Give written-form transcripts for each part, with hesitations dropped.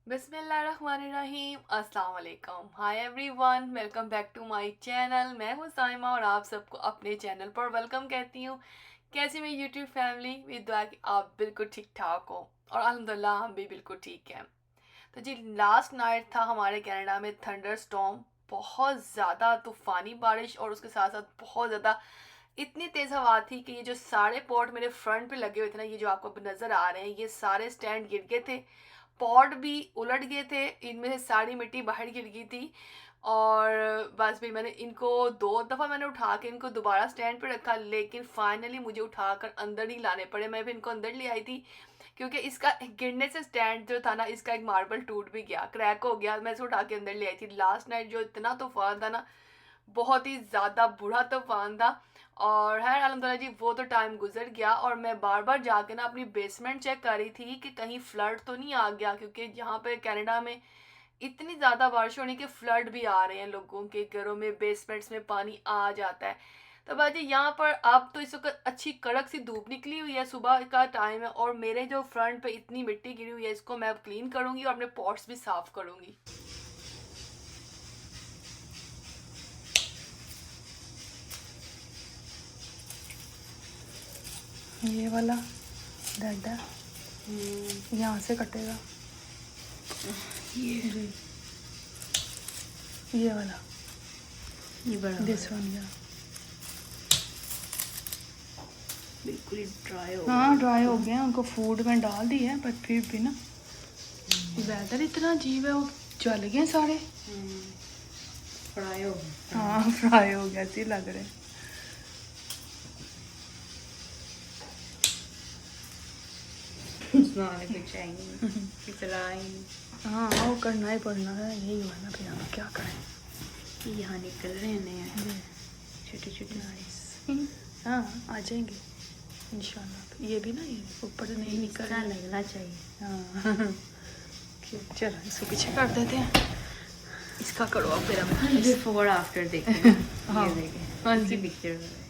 बिस्मिल्लाहिर्रहमानिर्रहीम अस्सलाम वालेकुम। Hi everyone, welcome back to my channel. मैं हूँ साइमा और आप सबको अपने चैनल पर वेलकम कहती हूँ। कैसी मेरी यूट्यूब फैमिली, विद दुआ कि आप बिल्कुल ठीक ठाक हो और अल्हम्दुलिल्लाह हम भी बिल्कुल ठीक हैं। तो जी, लास्ट नाइट था हमारे कनाडा में थंडर स्टॉर्म। बहुत ज़्यादा तूफ़ानी बारिश और उसके साथ साथ बहुत ज़्यादा इतनी तेज़ हवा थी कि ये जो सारे पॉट मेरे फ्रंट पे लगे हुए थे ना, ये जो आपको अब नज़र आ रहे हैं, ये सारे स्टैंड गिर गए थे। पॉट भी उलट गए थे, इनमें से सारी मिट्टी बाहर गिर गई थी। और बस फिर मैंने इनको 2 दफ़ा मैंने उठा के इनको दोबारा स्टैंड पे रखा, लेकिन फाइनली मुझे उठाकर अंदर ही लाने पड़े। मैं भी इनको अंदर ले आई थी क्योंकि इसका गिरने से स्टैंड जो था ना, इसका एक मार्बल टूट भी गया, क्रैक हो गया। मैं इसे उठा के अंदर ले आई थी। लास्ट नाइट जो इतना तूफान था ना, बहुत ही ज़्यादा बुरा तूफान था। और खैर अल्हम्दुलिल्लाह जी, वो तो टाइम गुजर गया। और मैं बार बार जाके ना अपनी बेसमेंट चेक कर रही थी कि कहीं फ्लड तो नहीं आ गया, क्योंकि यहाँ पे कनाडा में इतनी ज़्यादा बारिश होने के फ्लड भी आ रहे हैं, लोगों के घरों में बेसमेंट्स में पानी आ जाता है। तो बाजी यहाँ पर अब तो इस वक्त अच्छी कड़क सी धूप निकली हुई है, सुबह का टाइम है, और मेरे जो फ्रंट पे इतनी मिट्टी गिरी हुई है, इसको मैं अब क्लीन करूँगी और अपने पॉट्स भी साफ़ करूँगी। ये वाला डंडा यहाँ से कटेगा, ये जी, ये वाला, ये बड़ा दिस वन या बिल्कुल ही ड्राई हो हाँ, ड्राई हो गए हैं। उनको फूड में डाल दी है, बट फिर भी ना वेदर इतना अजीब है, वो जल गए सारे। फ्राई हो गया। हाँ, फ्राई हो गया ऐसे ही लग रहे। उसमें कुछ चाहिए इतलाई हाँ, वो करना ही पड़ना है, यही हुआ ना, फिर हम क्या करें। यहाँ निकल रहे हैं नए छोटे छोटे नाइस। हाँ, आ जाएंगे इंशाल्लाह। ये भी ना, ये ऊपर से नहीं निकल इसका रहा। लगना चाहिए। हाँ चलो, इसको पीछे कर देते हैं। इसका करो अब, फिर हम बिफोर आफ्टर देखें। हाँ, ये देखें हाँ इसी जी। पिक्चर में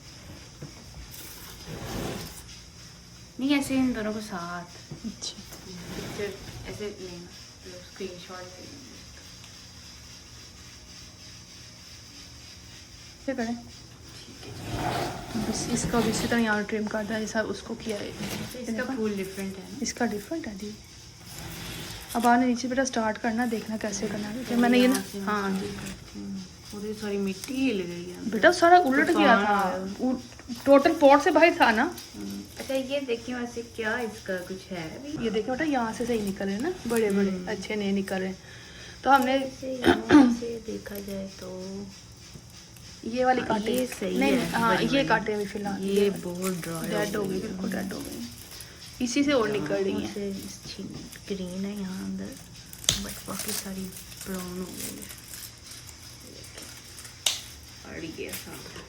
नहीं, ऐसे इन दोनों को साथ अच्छा, पिक्चर ऐसे लेना, स्क्रीनशॉट लेना। क्या करें। बस इसका भी इसी तरह यहाँ ट्रिम कर दिया जैसा उसको किया है। तो इसका फूल डिफरेंट है ना। इसका डिफरेंट है जी। अब आपने नीचे बेटा स्टार्ट करना, देखना कैसे करना है। फिर मैंने ये ना, हाँ जी, पूरी सारी मिट्टी हिल गई है। बेटा सारा उलट गया था, टोटल पॉट से बाहर था ना। अच्छा, ये देखिए वैसे क्या इसका कुछ है अभी। ये देखो बेटा, यहाँ से सही निकल रहे हैं ना, बड़े बड़े अच्छे नहीं निकल रहे। तो हमने से देखा जाए तो ये वाली काटे, ये सही नहीं है, नहीं, हाँ बड़ी ये बड़ी। काटे अभी फिलहाल। ये बहुत ड्राई डेड हो गई, बिल्कुल डेड हो गई। इसी से और निकल रही है। ग्रीन है यहाँ अंदर, बट बाकी सारी ब्राउन हो गई है। अड़ गया सारा।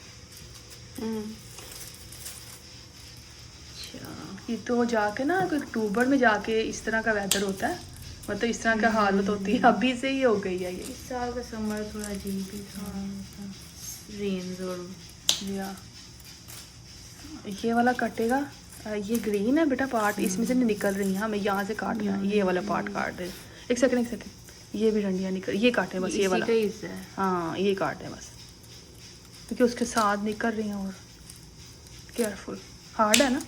अच्छा, ये तो जाके ना कोई अक्टूबर में जाके इस तरह का वेदर होता है, मतलब इस तरह का हालत होती है। अभी से ही हो गई है ये। इस साल का समर थोड़ा अजीब ही था। रेन्स और या ये वाला कटेगा। ये ग्रीन है बेटा पार्ट, इसमें से नहीं निकल रही हैं, हमें यहाँ से काटना है। ये वाला पार्ट काट दे। एक सेकंड एक सेकंड, ये भी डंडियाँ निकल, ये काटे बस, ये वाला। इसी का हिस्सा है। हाँ, ये काटे बस, क्योंकि उसके साथ निकल रही हैं। और केयरफुल, हार्ड है ना।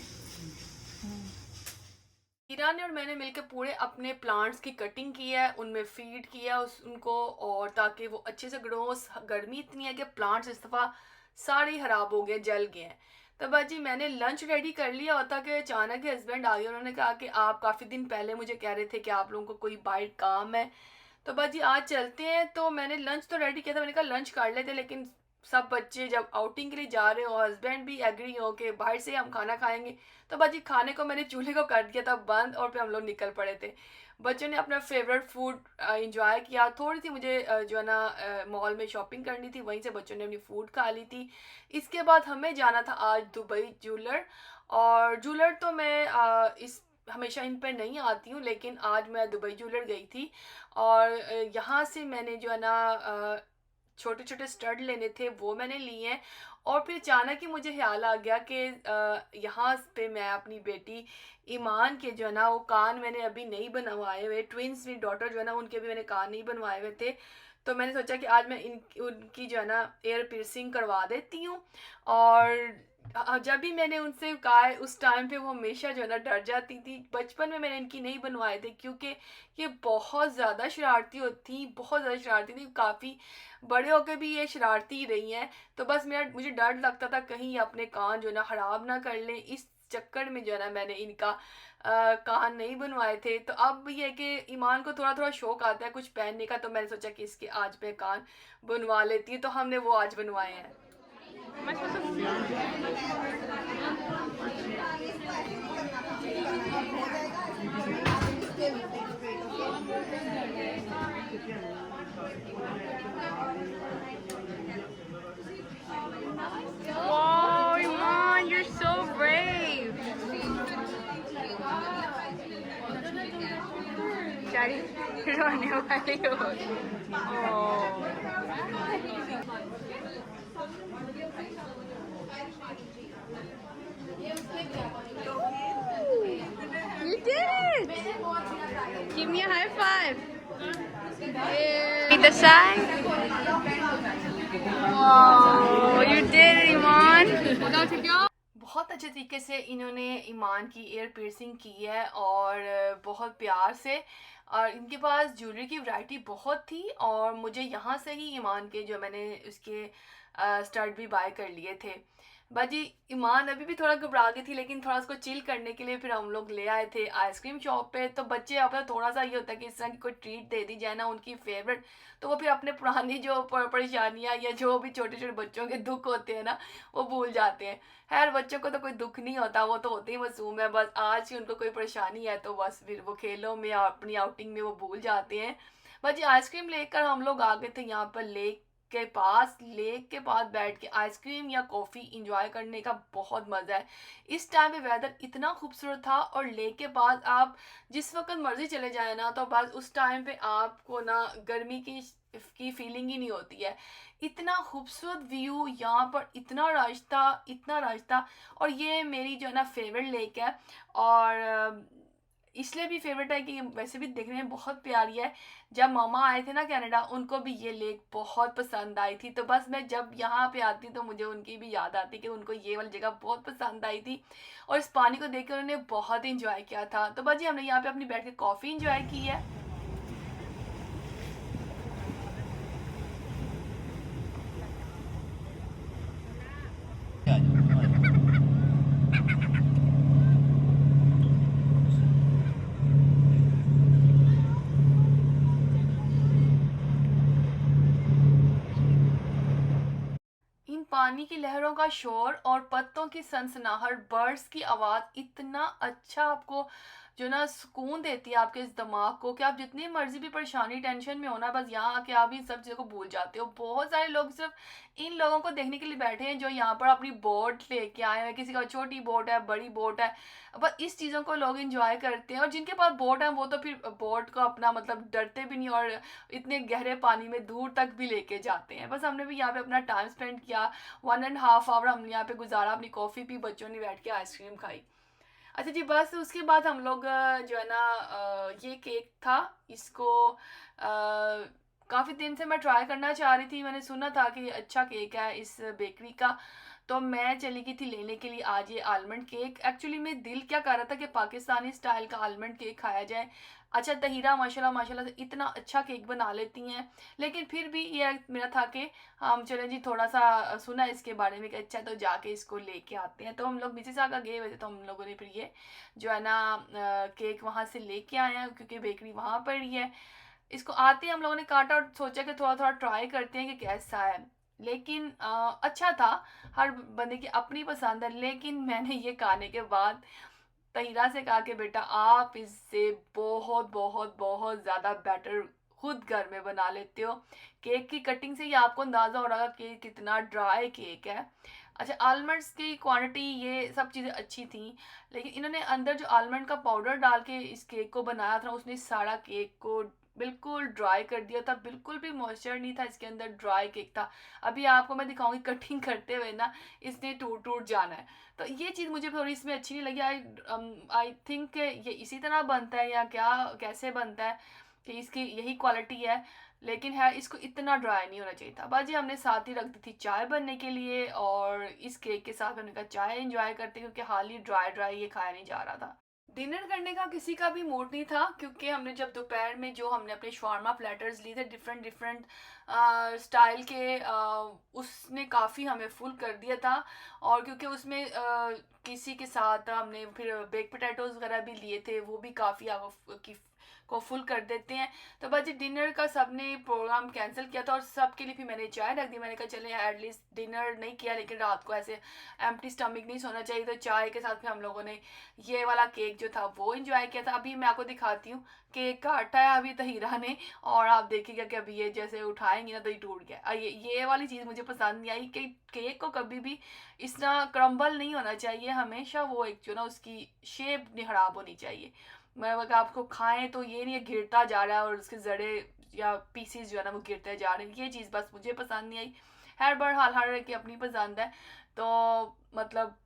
हीरा ने और मैंने मिलकर पूरे अपने प्लांट्स की कटिंग की है, उनमें फीड किया उनको, और ताकि वो अच्छे से ग्रो। गर्मी इतनी है कि प्लांट्स इस दफ़ा सारे खराब हो गए, जल गए हैं। तो बाजी मैंने लंच रेडी कर लिया होता कि अचानक ही हस्बैंड आ गए। उन्होंने कहा कि आप काफ़ी दिन पहले मुझे कह रहे थे कि आप लोगों को कोई बाइट काम है, तो बाजी आज चलते हैं। तो मैंने लंच तो रेडी किया था, मैंने कहा लंच कर लेते, लेकिन सब बच्चे जब आउटिंग के लिए जा रहे हो, हस्बैंड भी एग्री हो कि बाहर से हम खाना खाएंगे, तो बाजी खाने को मैंने चूल्हे को कर दिया था बंद, और फिर हम लोग निकल पड़े थे। बच्चों ने अपना फेवरेट फूड इंजॉय किया। थोड़ी सी मुझे जो है ना मॉल में शॉपिंग करनी थी, वहीं से बच्चों ने अपनी फूड खा ली थी। इसके बाद हमें जाना था आज दुबई ज्वेलर। और ज्वेलर तो मैं इस हमेशा इन पर नहीं आती हूँ, लेकिन आज मैं दुबई ज्वेलर गई थी। और यहाँ से मैंने जो है ना छोटे छोटे स्टड लेने थे, वो मैंने लिए हैं। और फिर अचानक ही मुझे ख्याल आ गया कि यहाँ पे मैं अपनी बेटी ईमान के जो है ना वो कान मैंने अभी नहीं बनवाए हुए, ट्विंस मेरी डॉटर जो है ना उनके भी मैंने कान नहीं बनवाए हुए थे। तो मैंने सोचा कि आज मैं इन उनकी जो है ना एयर पियर्सिंग करवा देती हूँ। और जब भी मैंने उनसे कहा है उस टाइम पे वो हमेशा जो है ना डर जाती थी। बचपन में मैंने इनकी नहीं बनवाए थे क्योंकि ये बहुत ज़्यादा शरारती होती, बहुत ज़्यादा शरारती थी, काफ़ी बड़े होकर भी ये शरारती ही रही हैं। तो बस मुझे डर लगता था कहीं ये अपने कान जो है ना ख़राब ना कर लें, इस चक्कर में जो है ना मैंने इनका कान नहीं बनवाए थे। तो अब ये है कि ईमान को थोड़ा थोड़ा शौक आता है कुछ पहनने का, तो मैंने सोचा कि इसके आज मैं कान बनवा लेती हूँ, तो हमने वो आज बनवाए हैं। Wow, Iman, you're so brave. Daddy, रोने वाली हो. Oh. You did it! Give me a high five. Yeah. The side. Oh, you did it, Iman. बहुत अच्छे तरीके से इन्होंने ईमान की एयर पियर्सिंग की है और बहुत प्यार से। और इनके पास ज्वेलरी की वैरायटी बहुत थी और मुझे यहाँ से ही ईमान के जो मैंने उसके स्टड भी बाय कर लिए थे। बाजी ईमान अभी भी थोड़ा घबरा गई थी, लेकिन थोड़ा उसको चिल करने के लिए फिर हम लोग ले आए थे आइसक्रीम शॉप पे। तो बच्चे अपना थोड़ा सा ये होता है कि इस तरह की कोई ट्रीट दे दी जाए ना उनकी फेवरेट, तो वो फिर अपने पुरानी जो परेशानियाँ या जो भी छोटे छोटे बच्चों के दुख होते हैं ना वो भूल जाते हैं। खैर बच्चों को तो कोई दुख नहीं होता, वो तो होते ही मासूम है, बस आज ही उनको कोई परेशानी है तो बस फिर वो खेलों में या अपनी आउटिंग में वो भूल जाते हैं। बस ये आइसक्रीम लेकर हम लोग आ गए थे यहाँ पर लेक के पास बैठ के आइसक्रीम या कॉफ़ी इंजॉय करने का बहुत मज़ा है। इस टाइम पे वेदर इतना खूबसूरत था और लेक के पास आप जिस वक्त मर्ज़ी चले जाए ना, तो बस उस टाइम पे आपको ना गर्मी की फीलिंग ही नहीं होती है। इतना खूबसूरत व्यू यहाँ पर, इतना रश था। और ये मेरी जो है ना फेवरेट लेक है। और इसलिए भी फेवरेट है कि वैसे भी देखने में बहुत प्यारी है। जब मामा आए थे ना कनाडा, उनको भी ये लेक बहुत पसंद आई थी। तो बस मैं जब यहाँ पे आती तो मुझे उनकी भी याद आती कि उनको ये वाली जगह बहुत पसंद आई थी और इस पानी को देख कर उन्होंने बहुत इंजॉय किया था। तो बस जी हमने यहाँ पे अपनी बैठ के कॉफ़ी इंजॉय की है। इन पानी की लहरों का शोर और पत्तों की सनसनाहट, बर्ड्स की आवाज़ इतना अच्छा आपको जो ना सुकून देती है आपके इस दिमाग को कि आप जितनी मर्जी भी परेशानी टेंशन में हो ना, बस यहाँ आके आप इन सब चीज़ों को भूल जाते हो। बहुत सारे लोग सिर्फ इन लोगों को देखने के लिए बैठे हैं जो यहाँ पर अपनी बोट लेके आए हैं। किसी का छोटी बोट है, बड़ी बोट है, बस इस चीज़ों को लोग इंजॉय करते हैं। और जिनके पास बोट है वो तो फिर बोट को अपना मतलब डरते भी नहीं और इतने गहरे पानी में दूर तक भी लेके जाते हैं। बस हमने भी यहाँ पे अपना टाइम स्पेंड किया, 1.5 आवर हमने यहाँ पे गुजारा, अपनी कॉफ़ी पी, बच्चों ने बैठ के आइसक्रीम खाई। अच्छा जी, बस उसके बाद हम लोग जो है ना ये केक था, इसको काफ़ी दिन से मैं ट्राई करना चाह रही थी। मैंने सुना था कि ये अच्छा केक है इस बेकरी का, तो मैं चली गई थी लेने के लिए आज ये आलमंड केक। एक्चुअली मेरा दिल क्या कर रहा था कि पाकिस्तानी स्टाइल का आलमंड केक खाया जाए। अच्छा तहीरा माशाल्लाह माशाल्लाह से इतना अच्छा केक बना लेती हैं, लेकिन फिर भी ये मेरा था कि हम चलें जी, थोड़ा सा सुना इसके बारे में कि अच्छा तो जाके इसको लेके आते हैं। तो हम लोग मिसिसागा गए हुए थे, तो हम लोगों ने फिर ये जो है ना केक वहाँ से लेके आए हैं क्योंकि बेकरी वहाँ पर ही है। इसको आते ही हम लोगों ने काटा और सोचा कि थोड़ा थोड़ा ट्राई करते हैं कि कैसा है। लेकिन अच्छा था, हर बंदे की अपनी पसंद है। लेकिन मैंने ये खाने के बाद तहीरा से कहा कि बेटा आप इससे बहुत बहुत बहुत ज़्यादा बेटर खुद घर में बना लेते हो। केक की कटिंग से ही आपको अंदाज़ा हो रहा कि कितना ड्राई केक है। अच्छा आलमंड्स की क्वांटिटी ये सब चीज़ें अच्छी थी, लेकिन इन्होंने अंदर जो आलमंड का पाउडर डाल के इस केक को बनाया था उसने सारा केक को बिल्कुल ड्राई कर दिया था, बिल्कुल भी मॉइस्चर नहीं था इसके अंदर, ड्राई केक था। अभी आपको मैं दिखाऊंगी कटिंग करते हुए ना, इसने टूट टूट जाना है। तो ये चीज़ मुझे थोड़ी इसमें अच्छी नहीं लगी। आई थिंक ये इसी तरह बनता है या क्या, कैसे बनता है, कि इसकी यही क्वालिटी है। लेकिन है, इसको इतना ड्राई नहीं होना चाहिए था। बाजी हमने साथ ही रख दी थी चाय बनने के लिए, और इस केक के साथ हमने कहा चाय एंजॉय करते, क्योंकि हाल ही ड्राई ड्राई ये खाया नहीं जा रहा था। डिनर करने का किसी का भी मूड नहीं था, क्योंकि हमने जब दोपहर में जो हमने अपने शवारमा प्लेटर्स लिए थे डिफरेंट डिफरेंट स्टाइल के, उसने काफ़ी हमें फुल कर दिया था। और क्योंकि उसमें किसी के साथ हमने फिर बेक पोटैटोज़ वगैरह भी लिए थे, वो भी काफ़ी को फुल कर देते हैं। तो बस डिनर का सबने प्रोग्राम कैंसिल किया था, और सबके लिए भी मैंने चाय रख दी। मैंने कहा चले एटलीस्ट डिनर नहीं किया, लेकिन रात को ऐसे एम्प्टी स्टमक नहीं सोना चाहिए, तो चाय के साथ फिर हम लोगों ने ये वाला केक जो था वो एंजॉय किया था। अभी मैं आपको दिखाती हूँ, केक काटा है अभी तहीरा ने, और आप देखिएगा कि अभी ये जैसे उठाएंगी ना तो ये टूट गया। ये वाली चीज़ मुझे पसंद नहीं आई कि केक को कभी भी इस तरह क्रम्बल नहीं होना चाहिए, हमेशा वो एक जो ना उसकी शेप नहीं खराब होनी चाहिए। मैं अगर आपको खाएं तो ये नहीं है गिरता जा रहा है और उसके जड़े या पीसीज जो है ना वो गिरते जा रहे हैं, ये चीज़ बस मुझे पसंद नहीं आई। हर बार हाल हर की अपनी पसंद है। तो मतलब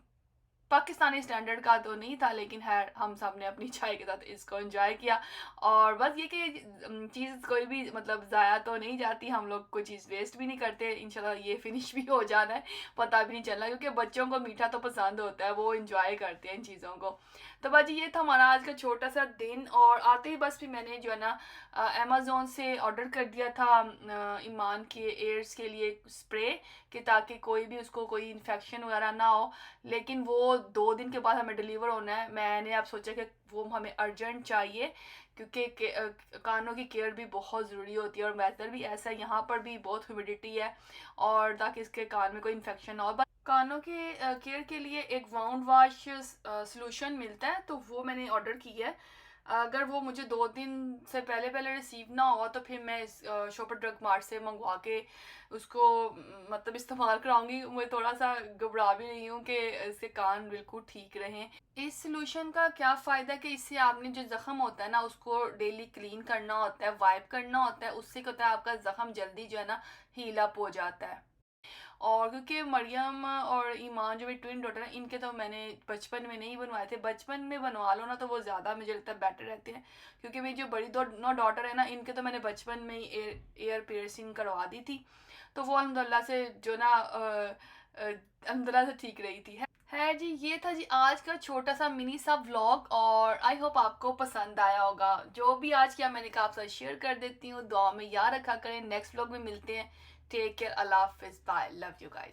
पाकिस्तानी स्टैंडर्ड का तो नहीं था, लेकिन है हम सब ने अपनी चाय के साथ इसको एंजॉय किया। और बस ये कि चीज़ कोई भी मतलब ज़ाया तो नहीं जाती, हम लोग कोई चीज़ वेस्ट भी नहीं करते। इंशाल्लाह ये फिनिश भी हो जाना है, पता भी नहीं चलना, क्योंकि बच्चों को मीठा तो पसंद होता है, वो इंजॉय करते हैं इन चीज़ों को। तो बाजी ये था हमारा आज का छोटा सा दिन। और आते ही बस भी मैंने जो है ना अमेज़ोन से ऑर्डर कर दिया था ईमान के एयर्स के लिए स्प्रे, कि ताकि कोई भी उसको कोई इन्फेक्शन वगैरह ना हो। लेकिन वो 2 दिन के बाद हमें डिलीवर होना है। मैंने अब सोचा कि वो हमें अर्जेंट चाहिए, क्योंकि कानों की केयर भी बहुत ज़रूरी होती है, और वेदर भी ऐसा है, यहाँ पर भी बहुत ह्यूमिडिटी है, और ताकि इसके कान में कोई इन्फेक्शन ना हो। बस कानों के केयर के लिए एक वाउंड वाश सॉल्यूशन मिलता है, तो वो मैंने ऑर्डर की है। अगर वो मुझे 2 दिन से पहले पहले रिसीव ना हुआ तो फिर मैं इस शॉपर ड्रग मार्ट से मंगवा के उसको मतलब इस्तेमाल कराऊंगी। मैं थोड़ा सा घबरा भी रही हूँ कि इसके कान बिल्कुल ठीक रहें। इस सोल्यूशन का क्या फ़ायदा है कि इससे आपने जो ज़ख़म होता है ना उसको डेली क्लीन करना होता है, वाइप करना होता है, उससे क्या होता है आपका ज़ख़म जल्दी जो है ना हील अप हो जाता है। और क्योंकि मरियम और ईमान जो मेरी ट्विन डॉटर है, इनके तो मैंने बचपन में नहीं बनवाए थे। बचपन में बनवा लो ना तो वो ज़्यादा मुझे लगता है बेटर रहते हैं, क्योंकि मेरी जो बड़ी दो डॉटर है ना, इनके तो मैंने बचपन में ही एयर पियर्सिंग करवा दी थी, तो वो अल्हम्दुलिल्लाह से जो ना अल्हम्दुलिल्लाह से ठीक रही थी। है जी, ये था जी आज का छोटा सा मिनी सा व्लॉग, और आई होप आपको पसंद आया होगा। जो भी आज किया मैंने कहा आपसे शेयर कर देती हूँ। दुआ में याद रखा करें। नेक्स्ट व्लॉग में मिलते हैं। टेक केयर, अल्लाह हाफिज़, बाय, लव यू गाइस।